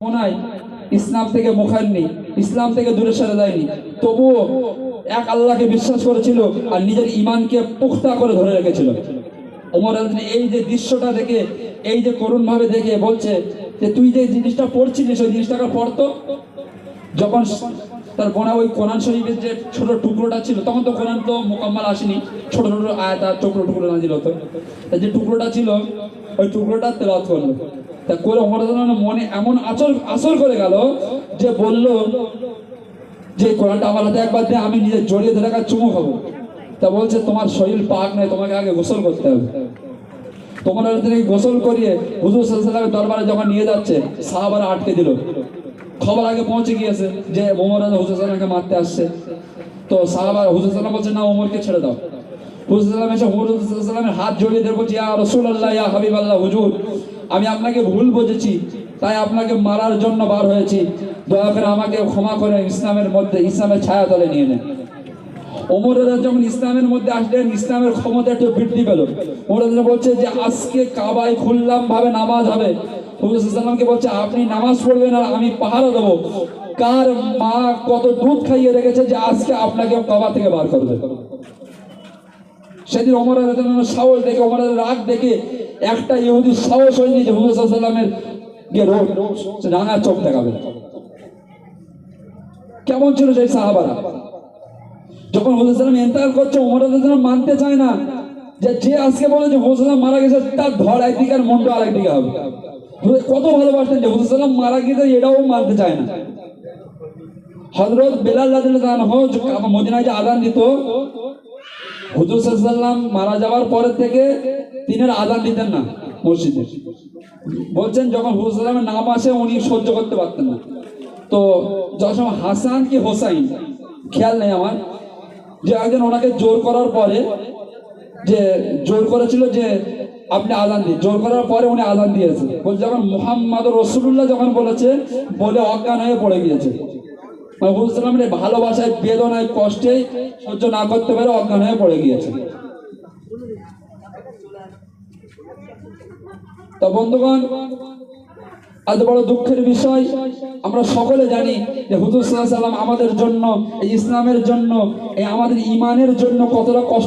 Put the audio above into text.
মনে ইসলাম থেকে মুখাননি, ইসলাম থেকে দূরে সরে যায়নি, তবুও এক আল্লাহকে বিশ্বাস করেছিল আর নিজের ইমানকে পুখতা করে ধরে রেখেছিল। ওমর এই যে দৃশ্যটা দেখে, এই যে করুণ ভাবে দেখে বলছে যে তুই যে জিনিসটা পড়ছিলিস ওই জিনিসটাকে পড়তো। যখন তার বোনা ওই কোরআন শরীফের যে ছোট টুকরোটা ছিল, তখন তো কোরআন তো মোকাম্মল আসেনি, ছোট ছোট আয়াত আর টুকরো টুকরো নাজিল হতো। যে টুকরোটা ছিল ওই টুকরোটা তেলাওয়াত করলো। তা করে ওমর মনে এমন আসর করে গেল যে বলল যে কোরআনটা আমার হাতে একবার দিয়ে আমি নিজে জড়িয়ে ধরে চুমু খাবো। তা বলছে তোমার শরীর পাক নয়, তোমাকে আগে গোসল করতে হবে। তোমার গোসল করিয়ে হুজুর সাল্লাল্লাহু আলাইহি ওয়াসাল্লামের দরবারে যখন নিয়ে যাচ্ছে, সাহাবারা আটকে দিল। খবর আগে পৌঁছে গিয়েছে যে ওমর হুজুর সাল্লামকে মারতে আসছে। তো সাহাবারা হুজুর সাল্লাম বলছে না, ওমরকে ছেড়ে দাও। হুজুর সাল্লাম এসে হুজুর সাল্লামের হাত জড়িয়ে ধরে বলছে ইয়া রাসূলুল্লাহ, ইয়া হাবিবাল্লাহ, হুজুর আমি আপনাকে ভুল বুঝেছি, তাই আপনাকে মারার জন্য বার হয়েছি, দয়া করে আমাকে ক্ষমা করে ইসলামের মধ্যে, ইসলামের ছায়া তলে নিয়ে নেন। ওমর যখন ইসলামের মধ্যে আসলেন, ইসলামের ক্ষমতা একটু বৃদ্ধি পেল। ওমর বলছে যে আজকে কাবায় খুললাম ভাবে নামাজ হবে। হুজুর সাল্লামকে বলছে আপনি নামাজ পড়বেন আর আমি পাহারা দেবো। কার মা কত দুধ খাইয়ে রেখেছে যে আজকে আপনাকে কাবা থেকে বার করবে। সেদিন ওমর সাহস দেখে, ওমর রাগ দেখে একটা ইহুদি সাহস হয়নি যে হুজুর সাল্লামের রাঙা চোখ দেখাবে। কেমন ছিল সেই সাহাবারা? যখন হুজুর সাল্লাম ইন্তেকাল করছে, ওমর রাদিয়াল্লাহু আনহু মানতে চায় না যে আজকে বলে যে হুজুর সাল্লাম মারা গেছে, তার ধর একদিকে আর মুন্ড আরেকদিকে হবে। কত ভালোবাসতেন যে হুজুর সাল্লাম মারা গেছে, এটাও মানতে চায় না। হযরত বেলাল রাদিয়াল্লাহু আনহু মদিনায় যে আযান দিত, হুজুর সাল্লাল্লাহু মারা যাওয়ার পরে থেকে তিনের আযান দিতেন না মসজিদে। বলছেন যখন হুজুর সাল্লামের নাম আসে উনি সহ্য করতে পারতেন না। তো যখন হাসান কি হোসাইন খেয়াল নেই আমার, যে একজন ওনাকে জোর করার পরে, যে জোর করেছিল যে আপনি আযান দিন, জোর করার পরে উনি আযান দিয়েছে। বলছে যখন মুহাম্মদ রাসূলুল্লাহ যখন বলেছে, বলে অজ্ঞান হয়ে পড়ে গিয়েছে। হুজুর সাল্লামের ভালোবাসায়, বেদনায়, কষ্টে সহ্য না করতে পারে অজ্ঞান হয়ে পড়ে গিয়েছে। তো বন্ধুগণ, আজ বড় দুঃখের বিষয়, আমরা সকলে জানি যে হুজুর সাল্লাল্লাহু আলাইহি ওয়াসাল্লাম আমাদের জন্য, এই ইসলামের জন্য, এই আমাদের ঈমানের জন্য কতটা কষ্ট